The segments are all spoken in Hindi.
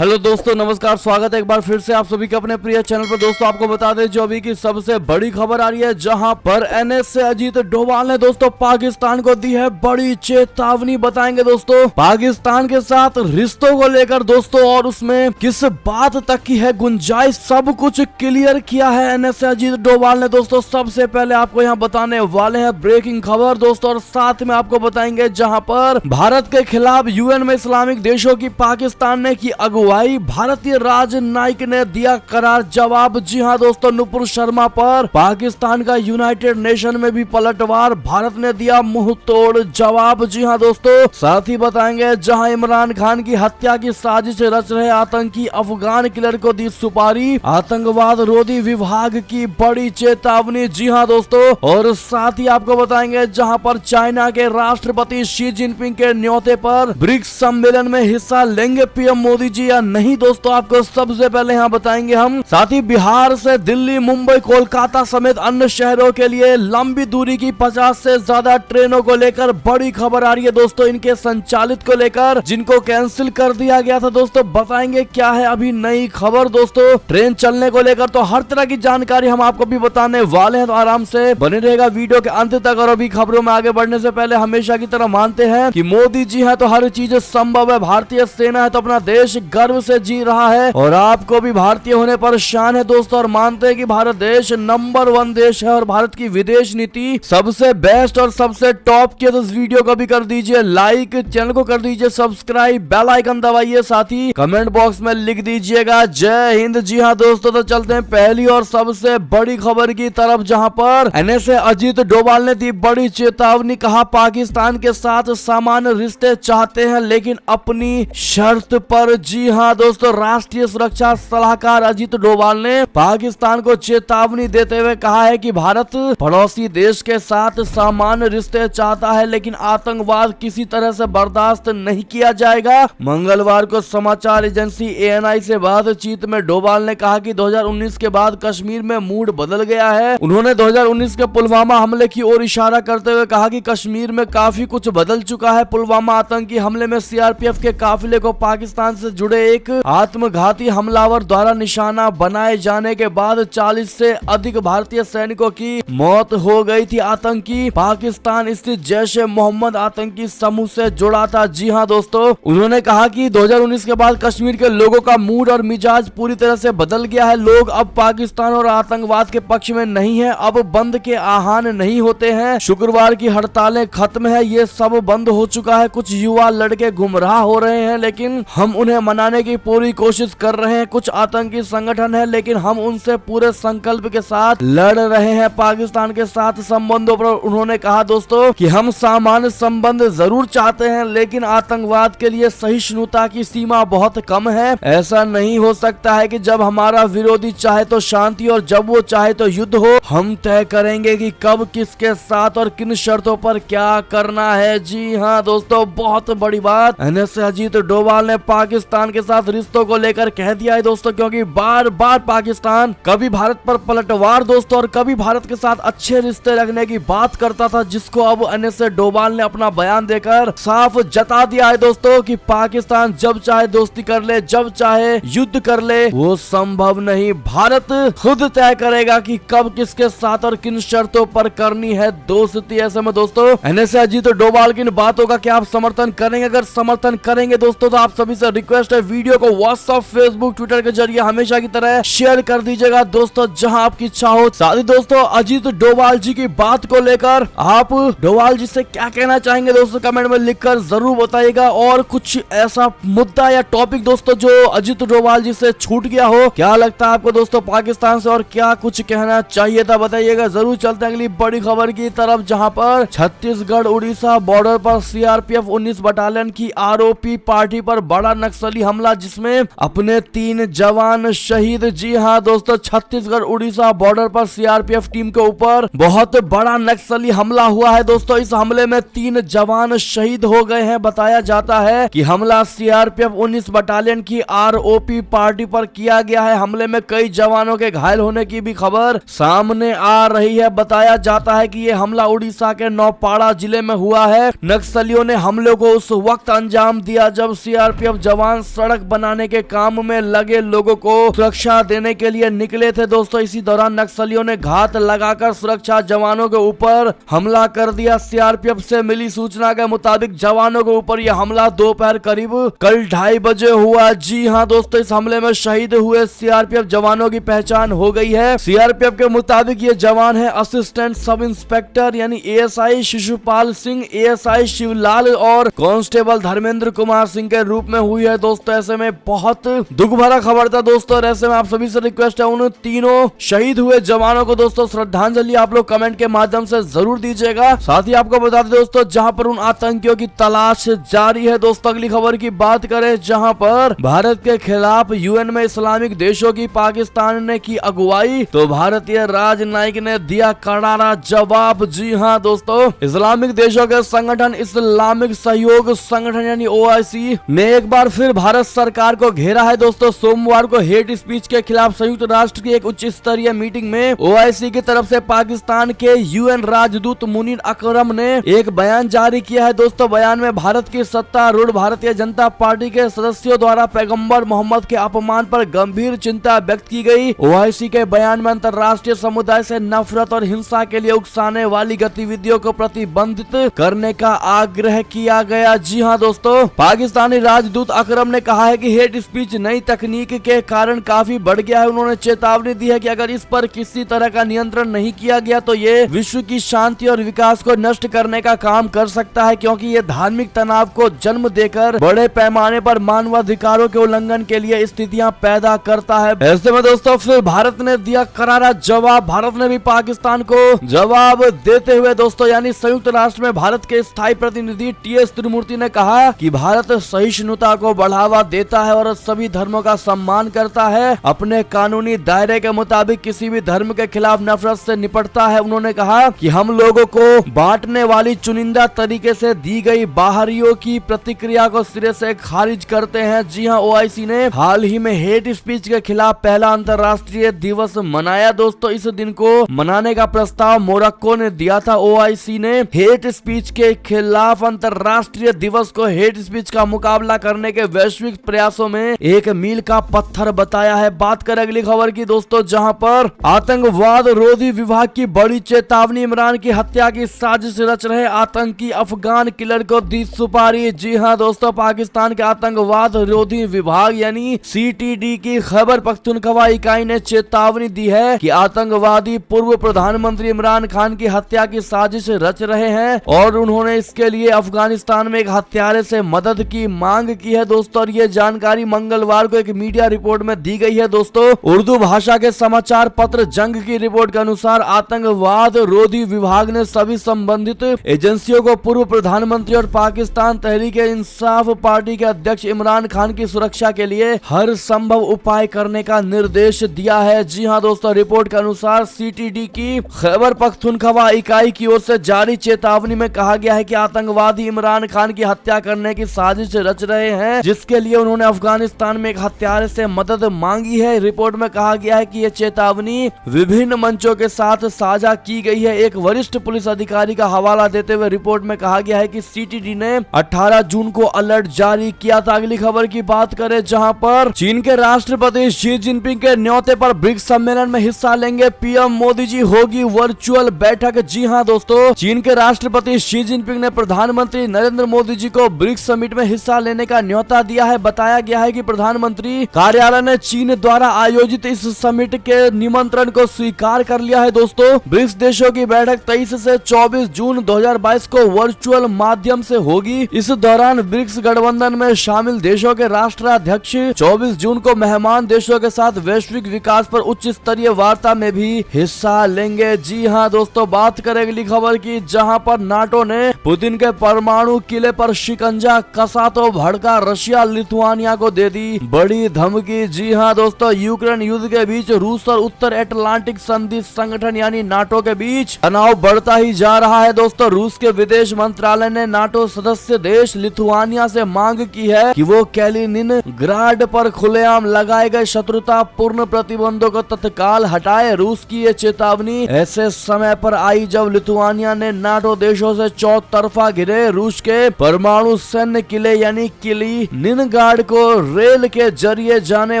हेलो दोस्तों, नमस्कार। स्वागत है एक बार फिर से आप सभी के अपने प्रिय चैनल पर। दोस्तों आपको बता दें जो अभी की सबसे बड़ी खबर आ रही है, जहां पर एनएसए अजीत डोभाल ने दोस्तों पाकिस्तान को दी है बड़ी चेतावनी। बताएंगे दोस्तों पाकिस्तान के साथ रिश्तों को लेकर दोस्तों, और उसमें किस बात तक की है गुंजाइश, सब कुछ क्लियर किया है एनएसए अजीत डोभाल ने। दोस्तों सबसे पहले आपको यहाँ बताने वाले हैं ब्रेकिंग खबर दोस्तों, और साथ में आपको बताएंगे जहाँ पर भारत के खिलाफ यूएन में इस्लामिक देशों की पाकिस्तान ने की अगुवाई, भारतीय राजनयिक ने दिया करार जवाब। जी हां दोस्तों, नुपुर शर्मा पर पाकिस्तान का यूनाइटेड नेशन में भी पलटवार, भारत ने दिया मुंह तोड़ जवाब। जी हां दोस्तों, साथ ही बताएंगे जहां इमरान खान की हत्या की साजिश रच रहे आतंकी अफगान किलर को दी सुपारी, आतंकवाद रोधी विभाग की बड़ी चेतावनी। जी हां दोस्तों, और साथ ही आपको बताएंगे जहां पर चाइना के राष्ट्रपति शी जिनपिंग के न्योते पर ब्रिक्स सम्मेलन में हिस्सा लेंगे पीएम मोदी जी या नहीं। दोस्तों आपको सबसे पहले यहाँ बताएंगे हम। साथ ही बिहार से दिल्ली, मुंबई, कोलकाता समेत अन्य शहरों के लिए लंबी दूरी की 50 से ज्यादा ट्रेनों को लेकर बड़ी खबर आ रही है दोस्तों, इनके संचालित को लेकर, जिनको कैंसिल कर दिया गया था। दोस्तों बताएंगे क्या है अभी नई खबर। दोस्तों ट्रेन चलने को लेकर तो हर तरह की जानकारी हम आपको भी बताने वाले हैं, तो आराम से बने रहेगा वीडियो के अंत तक। और अभी खबरों में आगे बढ़ने से पहले हमेशा की तरह मानते हैं कि मोदी जी है तो हर चीज संभव है, भारतीय सेना है तो अपना देश गर्व से जी रहा है, और आपको भी भारतीय होने पर शान है दोस्तों। और मानते हैं कि भारत देश नंबर 1 देश है, और भारत की विदेश नीति सबसे बेस्ट और सबसे टॉप की। तो इस वीडियो को भी कर दीजिए लाइक, चैनल को कर दीजिए सब्सक्राइब, बेल आइकन दबाइए, साथ ही कमेंट बॉक्स में लिख दीजिएगा जय हिंद। जी हाँ दोस्तों, तो चलते हैं पहली और सबसे बड़ी खबर की तरफ, जहां पर एनएसए अजीत डोभाल ने दी बड़ी चेतावनी। कहा पाकिस्तान के साथ सामान्य रिश्ते चाहते हैं लेकिन अपनी शर्त पर। जी हाँ दोस्तों, राष्ट्रीय सुरक्षा सलाहकार अजीत डोभाल ने पाकिस्तान को चेतावनी देते हुए कहा है कि भारत पड़ोसी देश के साथ सामान्य रिश्ते चाहता है लेकिन आतंकवाद किसी तरह से बर्दाश्त नहीं किया जाएगा। मंगलवार को समाचार एजेंसी एएनआई से बातचीत में डोभाल ने कहा कि 2019 के बाद कश्मीर में मूड बदल गया है। उन्होंने 2019 के पुलवामा हमले की ओर इशारा करते हुए कहा कि कश्मीर में काफी कुछ बदल चुका है। पुलवामा आतंकी हमले में सीआरपीएफ के काफिले को पाकिस्तान से जुड़े एक आत्मघाती हमलावर द्वारा निशाना बनाए जाने के बाद 40 से अधिक भारतीय सैनिकों की मौत हो गई थी। आतंकी पाकिस्तान स्थित जैश-ए मोहम्मद आतंकी समूह से जुड़ा था। जी हां दोस्तों, उन्होंने कहा कि 2019 के बाद कश्मीर के लोगों का मूड और मिजाज पूरी तरह से बदल गया है। लोग अब पाकिस्तान और आतंकवाद के पक्ष में नहीं है, अब बंद के आह्वान नहीं होते हैं। शुक्रवार की हड़तालें खत्म है, ये सब बंद हो चुका है। कुछ युवा लड़के गुमराह हो रहे हैं लेकिन हम उन्हें मनाने की पूरी कोशिश कर रहे हैं। कुछ आतंकी संगठन है लेकिन हम उनसे पूरे संकल्प के साथ लड़ रहे हैं। पाकिस्तान के साथ संबंधों पर उन्होंने कहा दोस्तों कि हम सामान्य संबंध जरूर चाहते हैं लेकिन आतंकवाद के लिए सहिष्णुता की सीमा बहुत कम है। ऐसा नहीं हो सकता है कि जब हमारा विरोधी चाहे तो शांति और जब वो चाहे तो युद्ध हो। हम तय करेंगे कि कब, किसके साथ और किन शर्तों पर क्या करना है। जी हाँ दोस्तों, बहुत बड़ी बात एनएसए अजीत डोभाल ने पाकिस्तान के साथ रिश्तों को लेकर कह दिया है दोस्तों, क्योंकि बार बार पाकिस्तान कभी भारत पर पलटवार दोस्तों और कभी भारत के साथ अच्छे रिश्ते रखने की बात करता था, जिसको अब एनएसए डोभाल ने अपना बयान देकर साफ जता दिया है दोस्तों कि पाकिस्तान जब चाहे दोस्ती कर ले, जब चाहे युद्ध कर ले, वो संभव नहीं। भारत खुद तय करेगा कि कब, किसके साथ और किन शर्तों पर करनी है दोस्ती। ऐसे में दोस्तों एनएसए अजीत डोभाल की इन बातों का क्या आप समर्थन करेंगे? अगर समर्थन करेंगे दोस्तों तो आप सभी से रिक्वेस्ट है वीडियो को व्हाट्सएप, फेसबुक, ट्विटर के जरिए हमेशा की तरह शेयर कर दीजिएगा दोस्तों, जहां आपकी इच्छा हो। साथ ही दोस्तों अजीत डोभाल जी की बात को लेकर आप डोभाल जी से क्या कहना चाहेंगे दोस्तों, कमेंट में लिखकर जरूर बताइएगा। और कुछ ऐसा मुद्दा या टॉपिक दोस्तों जो अजीत डोभाल जी से छूट गया हो, क्या लगता है आपको दोस्तों पाकिस्तान से, और क्या कुछ कहना चाहिए था बताइएगा जरूर। चलते हैं अगली बड़ी खबर की तरफ, जहां पर छत्तीसगढ़ उड़ीसा बॉर्डर पर सीआरपीएफ 19 बटालियन की आरओपी पार्टी पर बड़ा नक्सली हमला, जिसमें अपने 3 जवान शहीद। जी हाँ दोस्तों, छत्तीसगढ़ उड़ीसा बॉर्डर पर सीआरपीएफ टीम के ऊपर बहुत बड़ा नक्सली हमला हुआ है दोस्तों। इस हमले में 3 जवान शहीद हो गए हैं। बताया जाता है कि हमला सीआरपीएफ 19 बटालियन की आरओपी पार्टी पर किया गया है। हमले में कई जवानों के घायल होने की भी खबर सामने आ रही है। बताया जाता है कि यह हमला उड़ीसा के नौपाड़ा जिले में हुआ है। नक्सलियों ने हमले को उस वक्त अंजाम दिया जब सीआरपीएफ जवान सड़क सड़क बनाने के काम में लगे लोगों को सुरक्षा देने के लिए निकले थे दोस्तों। इसी दौरान नक्सलियों ने घात लगाकर सुरक्षा जवानों के ऊपर हमला कर दिया। सीआरपीएफ से मिली सूचना के मुताबिक जवानों के ऊपर यह हमला दोपहर करीब कल 2:30 बजे हुआ। जी हां दोस्तों, इस हमले में शहीद हुए सीआरपीएफ जवानों की पहचान हो गई है। सीआरपीएफ के मुताबिक ये जवान है असिस्टेंट सब इंस्पेक्टर यानी एएसआई शिशुपाल सिंह, एएसआई शिवलाल और कांस्टेबल धर्मेंद्र कुमार सिंह के रूप में हुई है दोस्तों। ऐसे में बहुत दुख भरा खबर था दोस्तों, और ऐसे में आप सभी से रिक्वेस्ट है उन तीनों शहीद हुए जवानों को दोस्तों श्रद्धांजलि आप लोग कमेंट के माध्यम से जरूर दीजिएगा। साथ ही आपको बता दें दोस्तों, जहां पर उन आतंकियों की तलाश जारी है दोस्तों। अगली खबर की बात करें, जहां पर भारत के खिलाफ यूएन में इस्लामिक देशों की पाकिस्तान ने की अगुवाई, तो भारतीय राजनयिक ने दिया करारा जवाब। जी हां दोस्तों, इस्लामिक देशों के संगठन इस्लामिक सहयोग संगठन यानी ओआईसी ने एक बार फिर भारत सरकार को घेरा है दोस्तों। सोमवार को हेट स्पीच के खिलाफ संयुक्त राष्ट्र की एक उच्च स्तरीय मीटिंग में ओआईसी की तरफ से पाकिस्तान के यूएन राजदूत मुनीर अकरम ने एक बयान जारी किया है दोस्तों। बयान में भारत की सत्तारूढ़ भारतीय जनता पार्टी के सदस्यों द्वारा पैगंबर मोहम्मद के अपमान पर गंभीर चिंता व्यक्त की गई। ओआईसी के बयान में अंतर्राष्ट्रीय समुदाय से नफरत और हिंसा के लिए उकसाने वाली गतिविधियों को प्रतिबंधित करने का आग्रह किया गया। जी हां दोस्तों, पाकिस्तानी राजदूत अकरम ने कहा है कि हेट स्पीच नई तकनीक के कारण काफी बढ़ गया है। उन्होंने चेतावनी दी है कि अगर इस पर किसी तरह का नियंत्रण नहीं किया गया तो ये विश्व की शांति और विकास को नष्ट करने का काम कर सकता है, क्योंकि ये धार्मिक तनाव को जन्म देकर बड़े पैमाने पर मानवाधिकारों के उल्लंघन के लिए स्थितियां पैदा करता है। ऐसे में दोस्तों फिर भारत ने दिया करारा जवाब। भारत ने भी पाकिस्तान को जवाब देते हुए दोस्तों यानी संयुक्त राष्ट्र में भारत के स्थायी प्रतिनिधि टीएस त्रिमूर्ति ने कहा कि भारत सहिष्णुता को बढ़ावा देता है और सभी धर्मों का सम्मान करता है, अपने कानूनी दायरे के मुताबिक किसी भी धर्म के खिलाफ नफरत से निपटता है। उन्होंने कहा कि हम लोगों को बांटने वाली चुनिंदा तरीके से दी गई बाहरियों की प्रतिक्रिया को सिरे से खारिज करते हैं। जी हां, ओआईसी ने हाल ही में हेट स्पीच के खिलाफ पहला अंतर्राष्ट्रीय दिवस मनाया दोस्तों। इस दिन को मनाने का प्रस्ताव मोरक्को ने दिया था। ओआईसी ने हेट स्पीच के खिलाफ अंतर्राष्ट्रीय दिवस को हेट स्पीच का मुकाबला करने के वैश्विक प्रयासों में एक मील का पत्थर बताया है। बात करें अगली खबर की दोस्तों, जहां पर आतंकवाद रोधी विभाग की बड़ी चेतावनी, इमरान की हत्या की साजिश रच रहे आतंकी अफगान किलर को दी सुपारी। जी हां दोस्तों, पाकिस्तान के आतंकवाद रोधी विभाग यानी सीटीडी की खैबर पख्तूनख्वा इकाई ने चेतावनी दी है कि आतंकवादी पूर्व प्रधानमंत्री इमरान खान की हत्या की साजिश रच रहे हैं और उन्होंने इसके लिए अफगानिस्तान में एक हत्यारे से मदद की मांग की है दोस्तों। और ये जानकारी मंगलवार को एक मीडिया रिपोर्ट में दी गई है दोस्तों। उर्दू भाषा के समाचार पत्र जंग की रिपोर्ट के अनुसार आतंकवाद रोधी विभाग ने सभी संबंधित एजेंसियों को पूर्व प्रधानमंत्री और पाकिस्तान तहरीक इंसाफ पार्टी के अध्यक्ष इमरान खान की सुरक्षा के लिए हर संभव उपाय करने का निर्देश दिया है। जी हां दोस्तों, रिपोर्ट के अनुसार सीटीडी की खैबर पख्तूनख्वा इकाई की ओर से जारी चेतावनी में कहा गया है कि आतंकवादी इमरान खान की हत्या करने की साजिश रच रहे हैं, जिसके लिए उन्होंने अफगानिस्तान में एक हत्यारे से मदद मांगी है। रिपोर्ट में कहा गया है कि यह चेतावनी विभिन्न मंचों के साथ साझा की गई है। एक वरिष्ठ पुलिस अधिकारी का हवाला देते हुए रिपोर्ट में कहा गया है कि सीटीडी ने 18 जून को अलर्ट जारी किया था। अगली खबर की बात करें, जहां पर चीन के राष्ट्रपति शी जिनपिंग के न्योते पर ब्रिक्स सम्मेलन में हिस्सा लेंगे पीएम मोदी जी, होगी वर्चुअल बैठक। जी हां दोस्तों, चीन के राष्ट्रपति शी जिनपिंग ने प्रधानमंत्री नरेंद्र मोदी जी को ब्रिक्स समिट में हिस्सा लेने का न्योता दिया है। बताया गया है कि प्रधानमंत्री कार्यालय ने चीन द्वारा आयोजित इस समिट के निमंत्रण को स्वीकार कर लिया है दोस्तों। ब्रिक्स देशों की बैठक 23 से 24 जून 2022 को वर्चुअल माध्यम से होगी। इस दौरान ब्रिक्स गठबंधन में शामिल देशों के राष्ट्राध्यक्ष 24 जून को मेहमान देशों के साथ वैश्विक विकास पर उच्च स्तरीय वार्ता में भी हिस्सा लेंगे। जी हां दोस्तों, बात करें अगली खबर की, जहां पर नाटो ने पुतिन के परमाणु किले पर शिकंजा कसा तो भड़का रशिया लिथुआनिया को दे दी बड़ी धमकी। जी हां दोस्तों, यूक्रेन युद्ध के बीच रूस और उत्तर अटलांटिक संधि संगठन यानी नाटो के बीच तनाव बढ़ता ही जा रहा है दोस्तों। रूस के विदेश मंत्रालय ने नाटो सदस्य देश लिथुआनिया से मांग की है कि वो कैलिनिनग्राड पर खुलेआम लगाए गए शत्रुतापूर्ण प्रतिबंधों को तत्काल हटाए। रूस की ये चेतावनी ऐसे समय पर आई जब लिथुआनिया ने नाटो देशों से चौतरफा घिरे रूस के परमाणु सैन्य किले यानी किलिनिनग्राड गार्ड को रेल के जरिए जाने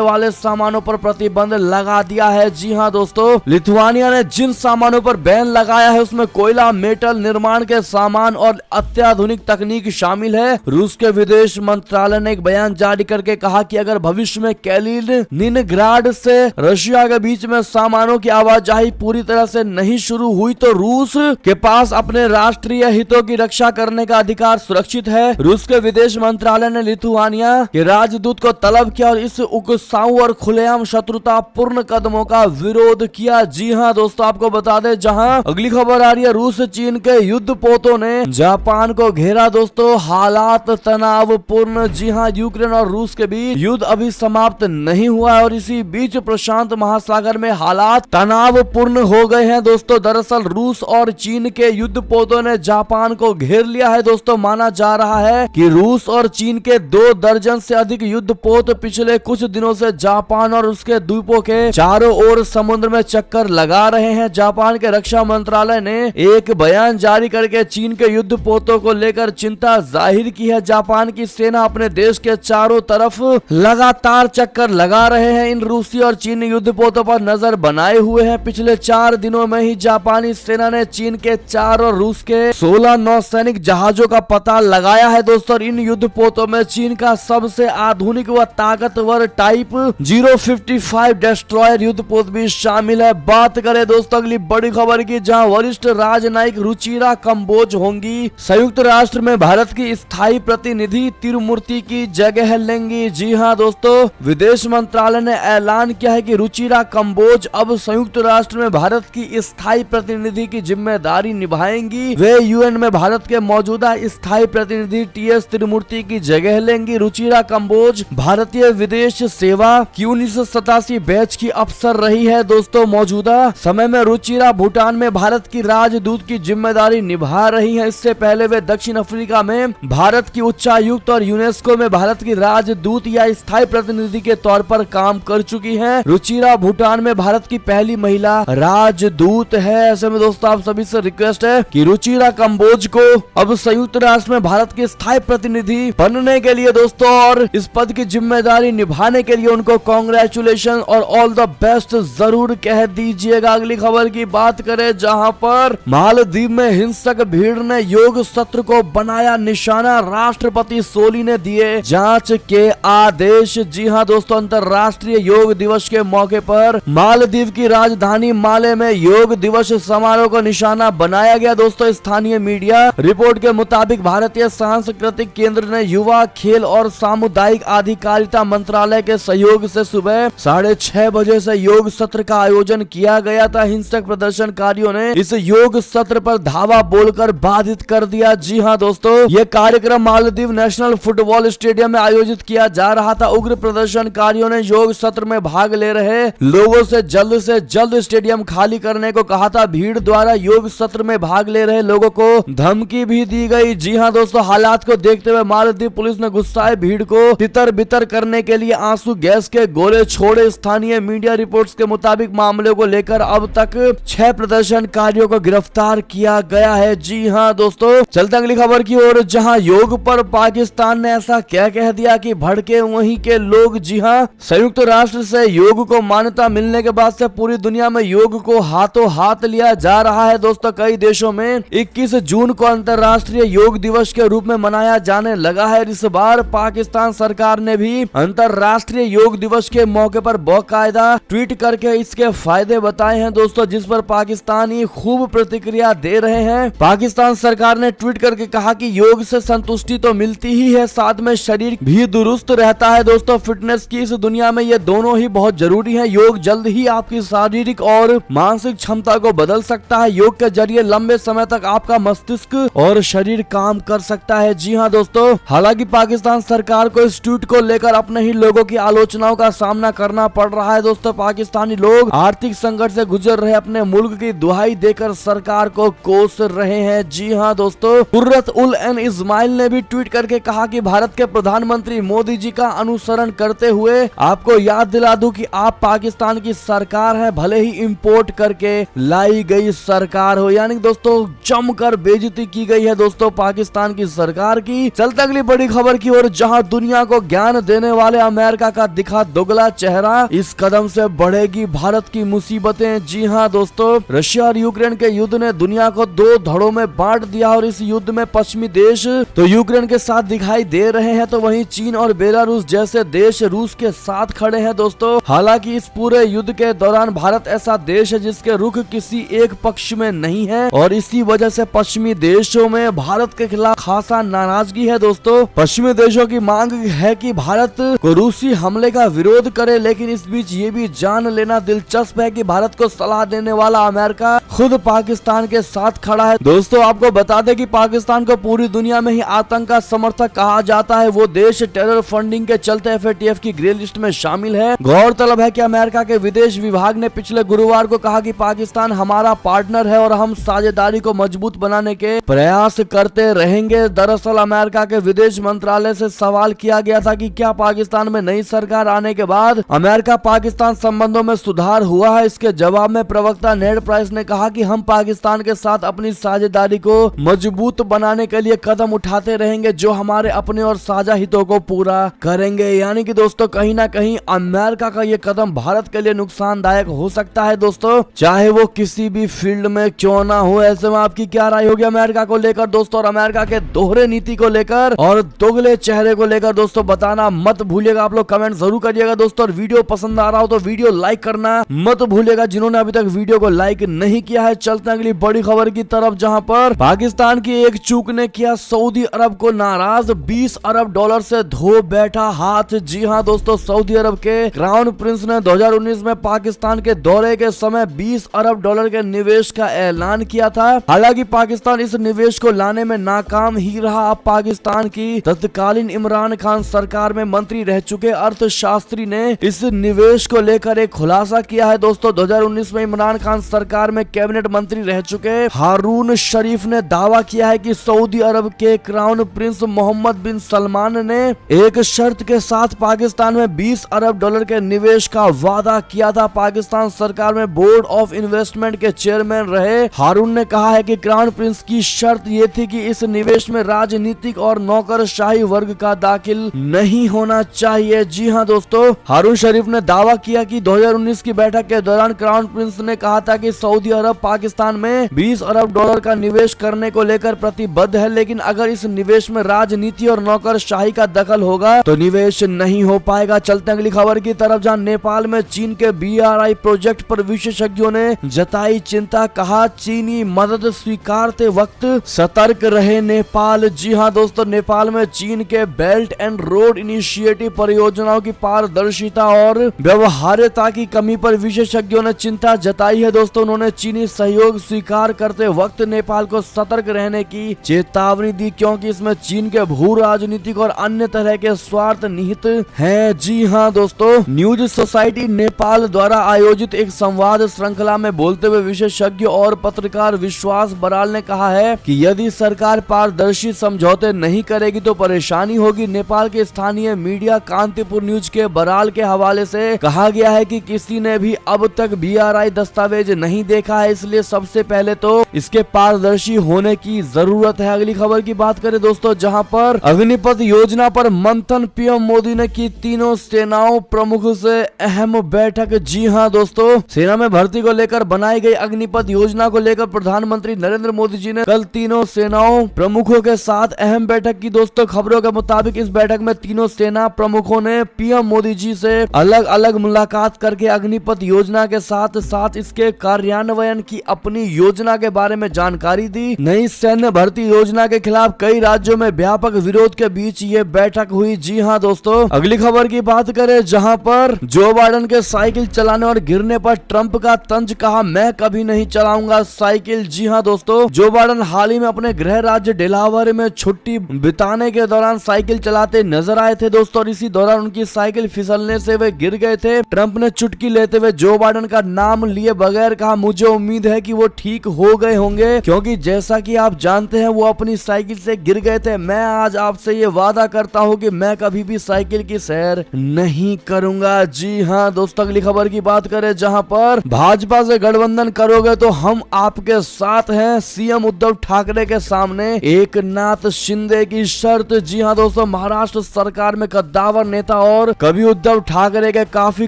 वाले सामानों पर प्रतिबंध लगा दिया है। जी हां दोस्तों, लिथुआनिया ने जिन सामानों पर बैन लगाया है उसमें कोयला, मेटल, निर्माण के सामान और अत्याधुनिक तकनीक शामिल है। रूस के विदेश मंत्रालय ने एक बयान जारी करके कहा कि अगर भविष्य में कैलिनिनग्राड से रशिया के बीच में सामानों की आवाजाही पूरी तरह से नहीं शुरू हुई तो रूस के पास अपने राष्ट्रीय हितों की रक्षा करने का अधिकार सुरक्षित है। रूस के विदेश मंत्रालय ने लिथुआनिया के राजदूत को तलब किया और इस उकसाऊ और खुलेआम शत्रुतापूर्ण कदमों का विरोध किया। जी हां दोस्तों, आपको बता दें, जहां अगली खबर आ रही है, रूस चीन के युद्ध पोतों ने जापान को घेरा। दोस्तों, हालात तनावपूर्ण। जी हां, यूक्रेन और रूस के बीच युद्ध अभी समाप्त नहीं हुआ है और इसी बीच प्रशांत महासागर में हालात तनावपूर्ण हो गए हैं। दोस्तों, दरअसल रूस और चीन के युद्ध पोतों ने जापान को घेर लिया है। दोस्तों, माना जा रहा है कि रूस और चीन के 2 दर्जन से अधिक युद्ध पोत पिछले कुछ दिनों से जापान और उसके द्वीपों के चारों ओर समुद्र में चक्कर लगा रहे हैं। जापान के रक्षा मंत्रालय ने एक बयान जारी करके चीन के युद्ध पोतों को लेकर चिंता जाहिर की है। जापान की सेना अपने देश के चारों तरफ लगातार चक्कर लगा रहे हैं। इन रूसी और चीनी युद्ध पोतों पर नजर बनाए हुए हैं। पिछले 4 दिनों में ही जापानी सेना ने चीन के 4 और रूस के 16 नौसैनिक जहाजों का पता लगाया है। दोस्तों, इन युद्ध पोतों में चीन का सबसे आधुनिक व ताकतवर टाइप 055 डिस्ट्रॉयर युद्ध पोत भी शामिल है। बात करें दोस्तों अगली बड़ी खबर की, जहां वरिष्ठ राजनयिक रुचिरा कंबोज होंगी संयुक्त राष्ट्र में भारत की स्थायी प्रतिनिधि तिरुमूर्ति की जगह लेंगी। जी हां दोस्तों, विदेश मंत्रालय ने ऐलान किया है कि रुचिरा कंबोज अब संयुक्त राष्ट्र में भारत की स्थायी प्रतिनिधि की जिम्मेदारी निभाएंगी। वे यूएन में भारत के मौजूदा स्थायी प्रतिनिधि टीएस तिरुमूर्ति की जगह लेंगी। रुचिरा कंबोज भारतीय विदेश सेवा की 1987 बैच की अफसर रही है। दोस्तों, मौजूदा समय में रुचिरा भूटान में भारत की राजदूत की जिम्मेदारी निभा रही है। इससे पहले वे दक्षिण अफ्रीका में भारत की उच्चायुक्त और यूनेस्को में भारत की राजदूत या स्थायी प्रतिनिधि के तौर पर काम कर चुकी हैं। रुचिरा भूटान में भारत की पहली महिला राजदूत है। ऐसे में दोस्तों आप सभी से रिक्वेस्ट है कि रुचिरा कंबोज को अब संयुक्त राष्ट्र में भारत के स्थायी प्रतिनिधि बनने के लिए दोस्तों और इस पद की जिम्मेदारी निभाने के लिए उनको कांग्रेचुलेशन और ऑल द बेस्ट जरूर कह दीजिएगा। अगली खबर की बात करें, जहां पर मालदीव में हिंसक भीड़ ने योग सत्र को बनाया निशाना, राष्ट्रपति सोली ने दिए जांच के आदेश। जी हां दोस्तों, अंतर्राष्ट्रीय योग दिवस के मौके पर मालदीव की राजधानी माले में योग दिवस समारोह को निशाना बनाया गया। दोस्तों, स्थानीय मीडिया रिपोर्ट के मुताबिक भारतीय सांस्कृतिक केंद्र ने युवा, खेल और सामुदायिक अधिकारिता मंत्रालय के सहयोग से सुबह 6:30 बजे से योग सत्र का आयोजन किया गया था। हिंसक प्रदर्शनकारियों ने इस योग सत्र पर धावा बोलकर बाधित कर दिया। जी हां दोस्तों, यह कार्यक्रम मालदीव नेशनल फुटबॉल स्टेडियम में आयोजित किया जा रहा था। उग्र प्रदर्शनकारियों ने योग सत्र में भाग ले रहे लोगों से जल्द स्टेडियम खाली करने को कहा था। भीड़ द्वारा योग सत्र में भाग ले रहे लोगों को धमकी भी दी गई। जी हां दोस्तों, हालात को देखते हुए मालदीव पुलिस ने गुस्साए भीड़ को तितर बितर करने के लिए आंसू गैस के गोले छोड़े। स्थानीय मीडिया रिपोर्ट्स के मुताबिक मामले को लेकर अब तक 6 प्रदर्शनकारियों को गिरफ्तार किया गया है। जी हां दोस्तों, चलते अगली खबर की ओर, जहां योग पर पाकिस्तान ने ऐसा क्या कह दिया कि भड़के वहीं के लोग। जी हां, संयुक्त राष्ट्र से योग को मान्यता मिलने के बाद से पूरी दुनिया में योग को हाथों हाथ लिया जा रहा है। दोस्तों, कई देशों में 21 जून को अंतर्राष्ट्रीय योग दिवस के रूप में मनाया जाने लगा है। इस बार पाकिस्तान सरकार ने भी अंतर्राष्ट्रीय योग दिवस के मौके पर बाकायदा ट्वीट करके इसके फायदे बताए हैं। दोस्तों, जिस पर पाकिस्तानी खूब प्रतिक्रिया दे रहे हैं। पाकिस्तान सरकार ने ट्वीट करके कहा कि योग से संतुष्टि तो मिलती ही है, साथ में शरीर भी दुरुस्त रहता है। दोस्तों, फिटनेस की इस दुनिया में ये दोनों ही बहुत जरूरी है। योग जल्द ही आपकी शारीरिक और मानसिक क्षमता को बदल सकता है। योग के जरिए लंबे समय तक आपका मस्तिष्क और शरीर काम कर सकता है। जी हां दोस्तों, हालांकि पाकिस्तान सरकार को इस ट्वीट को लेकर अपने ही लोगों की आलोचनाओं का सामना करना पड़ रहा है। दोस्तों, पाकिस्तानी लोग आर्थिक संकट से गुजर रहे अपने मुल्क की दुहाई देकर सरकार को कोस रहे हैं। जी हां दोस्तों, कुर्रत उल एन इस्माइल ने भी ट्वीट करके कहा कि भारत के प्रधानमंत्री मोदी जी का अनुसरण करते हुए आपको याद दिला दूं कि आप पाकिस्तान की सरकार है, भले ही इंपोर्ट करके लाई गई सरकार हो। यानी दोस्तों जमकर बेइज्जती की गई है दोस्तों पाकिस्तान की सरकार की। चलते अगली बड़ी खबर की ओर, जहां हाँ, दुनिया को ज्ञान देने वाले अमेरिका का दिखा दोगला चेहरा, इस कदम से बढ़ेगी भारत की मुसीबतें। जी हाँ दोस्तों, रशिया और यूक्रेन के युद्ध ने दुनिया को दो धड़ों में बांट दिया और इस युद्ध में पश्चिमी देश तो यूक्रेन के साथ दिखाई दे रहे हैं, तो वहीं चीन और बेलारूस जैसे देश रूस के साथ खड़े हैं दोस्तों। हालांकि इस पूरे युद्ध के दौरान भारत ऐसा देश है जिसके रुख किसी एक पक्ष में नहीं है और इसी वजह से पश्चिमी देशों में भारत के खिलाफ खासा नाराजगी है दोस्तों। पश्चिमी देशों की मांग है कि भारत को रूसी हमले का विरोध करे, लेकिन इस बीच ये भी जान लेना दिलचस्प है कि भारत को सलाह देने वाला अमेरिका खुद पाकिस्तान के साथ खड़ा है। दोस्तों आपको बता दें कि पाकिस्तान को पूरी दुनिया में ही आतंक का समर्थक कहा जाता है। वो देश टेरर फंडिंग के चलते FATF की ग्रे लिस्ट में शामिल है। गौरतलब है कि अमेरिका के विदेश विभाग ने पिछले गुरुवार को कहा कि पाकिस्तान हमारा पार्टनर है और हम साझेदारी को मजबूत बनाने के प्रयास करते रहेंगे। दरअसल अमेरिका के विदेश मंत्रालय से सवाल किया गया था कि क्या पाकिस्तान में नई सरकार आने के बाद अमेरिका पाकिस्तान संबंधों में सुधार हुआ है। इसके जवाब में प्रवक्ता नेड प्राइस ने कहा कि हम पाकिस्तान के साथ अपनी साझेदारी को मजबूत बनाने के लिए कदम उठाते रहेंगे जो हमारे अपने और साझा हितों को पूरा करेंगे। यानी कि दोस्तों कहीं ना कहीं अमेरिका का ये कदम भारत के लिए नुकसानदायक हो सकता है दोस्तों, चाहे वो किसी भी फील्ड में क्यों ना हो। ऐसे में आपकी क्या राय होगी अमेरिका को लेकर दोस्तों, और अमेरिका के दोहरे नीति को लेकर और दोगले चेहरे को लेकर दोस्तों बताना मत भूलिएगा। आप लोग कमेंट जरूर करिएगा दोस्तों, और वीडियो पसंद आ रहा हो तो वीडियो लाइक करना मत भूलिएगा जिन्होंने अभी तक वीडियो को लाइक नहीं किया है। चलते हैं अगली बड़ी खबर की तरफ, जहां पर पाकिस्तान की एक चूक ने किया सऊदी अरब को नाराज, 20 अरब डॉलर से धो बैठा हाथ। जी हां दोस्तों, सऊदी अरब के क्राउन प्रिंस ने 2019 में पाकिस्तान के दौरे के समय 20 अरब डॉलर के निवेश का ऐलान किया था। हालांकि पाकिस्तान इस निवेश को लाने में नाकाम ही रहा। अब पाकिस्तान की तत्कालीन इमरान खान सरकार में मंत्री रह चुके अर्थशास्त्री ने इस निवेश को लेकर एक खुलासा किया है दोस्तों। 2019 में इमरान खान सरकार में कैबिनेट मंत्री रह चुके हारून शरीफ ने दावा किया है कि सऊदी अरब के क्राउन प्रिंस मोहम्मद बिन सलमान ने एक शर्त के साथ पाकिस्तान में 20 अरब डॉलर के निवेश का वादा किया था। पाकिस्तान सरकार में बोर्ड ऑफ इन्वेस्टमेंट के चेयरमैन रहे हारून ने कहा है कि क्राउन प्रिंस की शर्त ये थी कि इस निवेश में राजनीतिक और नौकरशाही वर्ग का दाखिल नहीं होना चाहिए। जी हाँ दोस्तों, हारून शरीफ ने दावा किया कि 2019 की बैठक के दौरान क्राउन प्रिंस ने कहा था कि सऊदी अरब पाकिस्तान में 20 अरब डॉलर का निवेश करने को लेकर प्रतिबद्ध है, लेकिन अगर इस निवेश में राजनीति और नौकरशाही का दखल होगा तो निवेश नहीं हो पाएगा। चलते अगली खबर की तरफ, जहां नेपाल में चीन के BRI प्रोजेक्ट पर विशेषज्ञों ने जताई चिंता, कहा चीनी मदद स्वीकारते वक्त सतर्क रहे नेपाल। जी हां दोस्तों, नेपाल में चीन के बेल्ट एंड रोड इनिशिएटिव परियोजनाओं की पारदर्शिता और व्यवहार्यता की कमी पर विशेषज्ञों ने चिंता जताई है दोस्तों। उन्होंने चीनी सहयोग स्वीकार करते वक्त नेपाल को सतर्क रहने की चेतावनी दी, क्योंकि इसमें चीन के भू राजनीतिक और अन्य तरह के स्वार्थ निहित हैं। जी हां दोस्तों, न्यूज सोसाइटी नेपाल द्वारा आयोजित एक संवाद श्रृंखला में बोलते हुए विशेषज्ञ और पत्रकार विश्वास बराल ने कहा है कि यदि सरकार पारदर्शी समझौते नहीं करेगी तो परेशानी होगी। नेपाल के स्थानीय मीडिया कांतिपुर न्यूज के बराल के हवाले से कहा गया है कि किसी ने भी अब तक BRI दस्तावेज नहीं देखा है, इसलिए सबसे पहले तो इसके पारदर्शी होने की जरूरत है। अगली खबर की बात करें दोस्तों, जहां पर अग्निपथ योजना पर मंथन, PM मोदी ने की तीनों सेनाओं प्रमुख से अहम बैठक। जी हां दोस्तों, सेना में भर्ती को लेकर बनाई गई अग्निपथ योजना को लेकर प्रधानमंत्री नरेंद्र मोदी जी ने कल तीनों सेनाओं प्रमुखों के साथ अहम बैठक की दोस्तों। खबरों के मुताबिक इस बैठक में तीनों सेना प्रमुखों ने PM मोदी जी से अलग अलग मुलाकात करके अग्निपथ योजना के साथ साथ इसके कार्यान्वयन की अपनी योजना के बारे में जानकारी दी। नई सैन्य भर्ती योजना के खिलाफ कई राज्यों में व्यापक विरोध के बीच ये बैठक हुई। जी हां दोस्तों, अगली खबर की बात करें, जहां पर जो बाइडेन के साइकिल चलाने और गिरने पर ट्रंप का तंज, कहा मैं कभी नहीं चलाऊंगा साइकिल। जी हां दोस्तों, जो बाइडेन हाल ही में अपने गृह राज्य डेलावेयर में छुट्टी बिताने के दौरान साइकिल चलाते नजर आए थे दोस्तों, और इसी दौरान उनकी साइकिल फिसलने से वे गिर गए थे। ट्रंप ने चुटकी लेते हुए जो बाइडेन का नाम लिए बगैर कहा मुझे उम्मीद उम्मीद है कि वो ठीक हो गए होंगे, क्योंकि जैसा कि आप जानते हैं वो अपनी साइकिल से गिर गए थे। मैं आज आपसे ये वादा करता हूँ कि मैं कभी भी साइकिल की सैर नहीं करूंगा। जी हाँ दोस्तों, अगली खबर की बात करें जहां पर भाजपा से गठबंधन करोगे तो हम आपके साथ हैं, सीएम उद्धव ठाकरे के सामने एकनाथ शिंदे की शर्त। जी हाँ दोस्तों, महाराष्ट्र सरकार में कद्दावर नेता और कभी उद्धव ठाकरे के काफी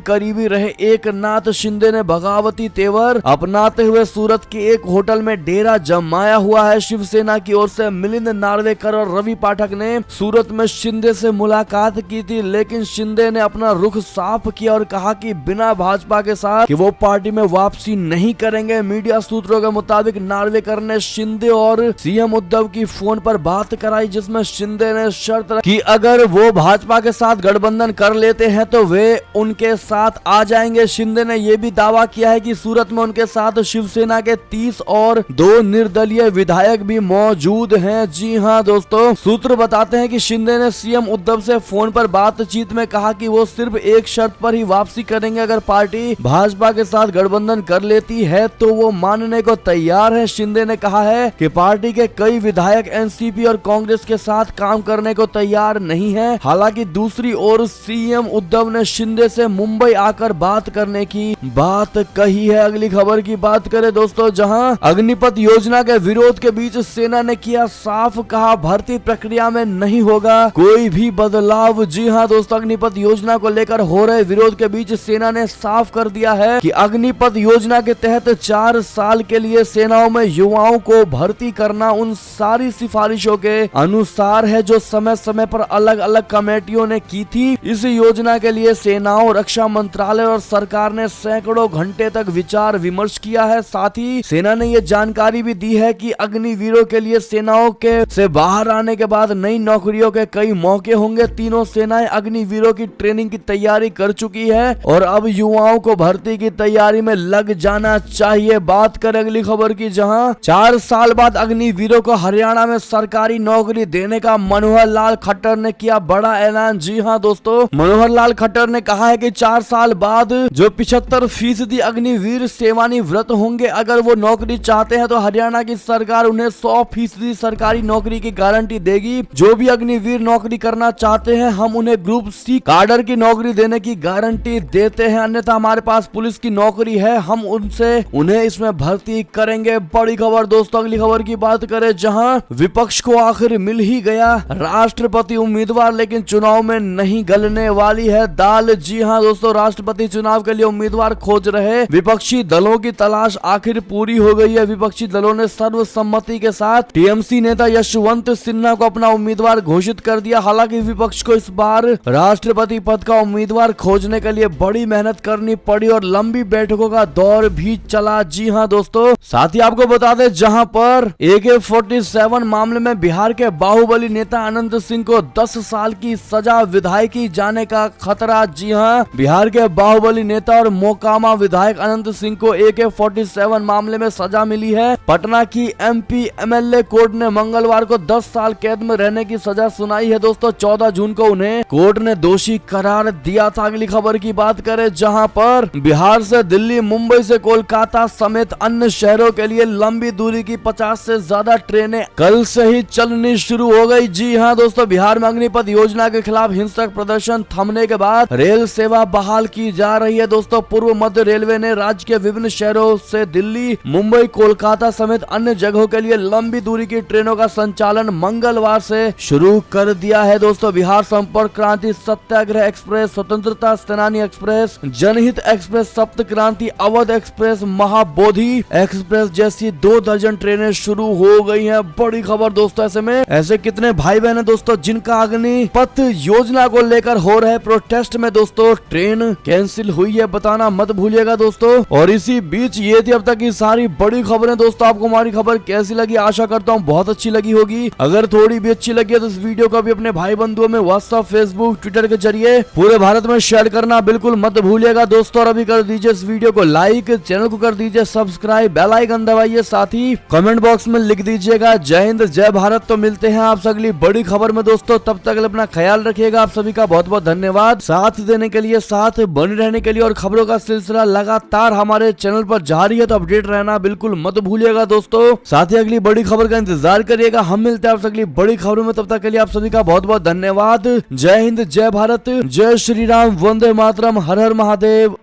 करीबी रहे एकनाथ शिंदे ने बगावती तेवर अपनाते हुए सूरत के एक होटल में डेरा जमाया हुआ है। शिवसेना की ओर से मिलिंद नार्वेकर और रवि पाठक ने सूरत में शिंदे से मुलाकात की थी, लेकिन शिंदे ने अपना रुख साफ किया और कहा कि बिना भाजपा के साथ कि वो पार्टी में वापसी नहीं करेंगे। मीडिया सूत्रों के मुताबिक नार्वेकर ने शिंदे और सीएम उद्धव की फोन पर बात कराई, जिसमें शिंदे ने शर्त रखी कि अगर वो भाजपा के साथ गठबंधन कर लेते हैं तो वे उनके साथ आ जाएंगे। शिंदे ने यह भी दावा किया है कि सूरत में उनके साथ शिवसेना के 30 और 2 निर्दलीय विधायक भी मौजूद हैं। जी हाँ दोस्तों, सूत्र बताते हैं कि शिंदे ने सीएम उद्धव से फोन पर बातचीत में कहा कि वो सिर्फ एक शर्त पर ही वापसी करेंगे, अगर पार्टी भाजपा के साथ गठबंधन कर लेती है तो वो मानने को तैयार है। शिंदे ने कहा है कि पार्टी के कई विधायक एनसीपी और कांग्रेस के साथ काम करने को तैयार नहीं है। हालांकि दूसरी ओर सीएम उद्धव ने शिंदे से मुंबई आकर बात करने की बात कही है। अगली खबर की बात करें दोस्तों, जहां अग्निपथ योजना के विरोध के बीच सेना ने किया साफ, कहा भर्ती प्रक्रिया में नहीं होगा कोई भी बदलाव। जी हाँ दोस्तों, अग्निपथ योजना को लेकर हो रहे विरोध के बीच सेना ने साफ कर दिया है कि अग्निपथ योजना के तहत 4 साल के लिए सेनाओं में युवाओं को भर्ती करना उन सारी सिफारिशों के अनुसार है जो समय समय पर अलग अलग कमेटियों ने की थी। इस योजना के लिए सेनाओं, रक्षा मंत्रालय और सरकार ने सैकड़ों घंटे तक विचार विमर्श किया है। साथ ही सेना ने यह जानकारी भी दी है कि अग्निवीरों के लिए सेनाओं के से बाहर आने के बाद नई नौकरियों के कई मौके होंगे। तीनों सेनाएं अग्निवीरों की ट्रेनिंग की तैयारी कर चुकी है और अब युवाओं को भर्ती की तैयारी में लग जाना चाहिए। बात करें अगली खबर की, जहां 4 साल बाद अग्निवीरों को हरियाणा में सरकारी नौकरी देने का मनोहर लाल खट्टर ने किया बड़ा ऐलान। जी हाँ दोस्तों, मनोहर लाल खट्टर ने कहा है कि 4 साल बाद जो 75% अग्निवीर सेवानिवृत्त होंगे, अगर वो नौकरी चाहते हैं तो हरियाणा की सरकार उन्हें 100% सरकारी नौकरी की गारंटी देगी। जो भी अग्निवीर नौकरी करना चाहते हैं हम उन्हें ग्रुप सी काडर की नौकरी देने की गारंटी देते हैं, अन्यथा हमारे पास पुलिस की नौकरी है, हम उन्हें इसमें भर्ती करेंगे। बड़ी खबर दोस्तों, अगली खबर की बात करें, जहां विपक्ष को आखिर मिल ही गया राष्ट्रपति उम्मीदवार, लेकिन चुनाव में नहीं गलने वाली है दाल। जी हाँ दोस्तों, राष्ट्रपति चुनाव के लिए उम्मीदवार खोज रहे विपक्षी दलों की तलाश आखिर पूरी हो गई है। विपक्षी दलों ने सर्वसम्मति के साथ टीएमसी नेता यशवंत सिन्हा को अपना उम्मीदवार घोषित कर दिया। हालांकि विपक्ष को इस बार राष्ट्रपति पद का उम्मीदवार खोजने के लिए बड़ी मेहनत करनी पड़ी और लंबी बैठकों का दौर भी चला। जी हाँ दोस्तों, साथ ही आपको बता दें, जहां पर AK-47 मामले में बिहार के बाहुबली नेता अनंत सिंह को 10 साल की सजा विधायकी जाने का खतरा। जी हाँ, बिहार के बाहुबली नेता और मोकामा विधायक अनंत सिंह को AK-47 मामले में सजा मिली है। पटना की MP MLA कोर्ट ने मंगलवार को 10 साल कैद में रहने की सजा सुनाई है। दोस्तों 14 जून को उन्हें कोर्ट ने दोषी करार दिया था। अगली खबर की बात करें, जहां पर बिहार से दिल्ली, मुंबई से कोलकाता समेत अन्य शहरों के लिए लंबी दूरी की 50 से ज्यादा ट्रेनें कल से ही चलनी शुरू हो गई। जी हां दोस्तों, बिहार में अग्निपथ योजना के खिलाफ हिंसक प्रदर्शन थमने के बाद रेल सेवा बहाल की जा रही है। दोस्तों पूर्व मध्य रेलवे ने राज्य के विभिन्न शहरों से दिल्ली, मुंबई, कोलकाता समेत अन्य जगहों के लिए लंबी दूरी की ट्रेनों का संचालन मंगलवार से शुरू कर दिया है। दोस्तों बिहार संपर्क क्रांति, सत्याग्रह एक्सप्रेस, स्वतंत्रता सेनानी एक्सप्रेस, जनहित एक्सप्रेस, सप्त क्रांति, अवध एक्सप्रेस, महाबोधि एक्सप्रेस जैसी 2 दर्जन ट्रेनें शुरू हो गई हैं। बड़ी खबर दोस्तों, ऐसे कितने भाई बहन है दोस्तों जिनका अग्निपथ योजना को लेकर हो रहे प्रोटेस्ट में दोस्तों ट्रेन कैंसिल हुई है, बताना मत भूलिएगा दोस्तों। और इसी बीच ये थी अब तक की सारी बड़ी खबरें। दोस्तों आपको हमारी खबर कैसी लगी, आशा करता हूँ बहुत अच्छी लगी होगी। अगर थोड़ी भी अच्छी लगी है तो इस वीडियो को भी अपने भाई बंधुओं में व्हाट्सएप, फेसबुक, ट्विटर के जरिए पूरे भारत में शेयर करना बिल्कुल मत भूलिएगा दोस्तों। और अभी कर दीजिए इस वीडियो को लाइक, चैनल को कर दीजिए सब्सक्राइब, बेल आइकन दबाइए, साथ ही कमेंट बॉक्स में लिख दीजिएगा जय हिंद जय भारत। तो मिलते हैं आप अगली बड़ी खबर में दोस्तों, तब तक अपना ख्याल रखिएगा। आप सभी का बहुत बहुत धन्यवाद साथ देने के लिए, साथ बने रहने के लिए। और खबरों का सिलसिला लगातार हमारे चैनल पर जारी रही है तो अपडेट रहना बिल्कुल मत भूलिएगा दोस्तों। साथ ही अगली बड़ी खबर का इंतजार करिएगा। हम मिलते हैं आपसे अगली बड़ी खबरों में, तब तक के लिए आप सभी का बहुत बहुत धन्यवाद। जय हिंद, जय भारत, जय श्री राम, वंदे मातरम, हर हर महादेव।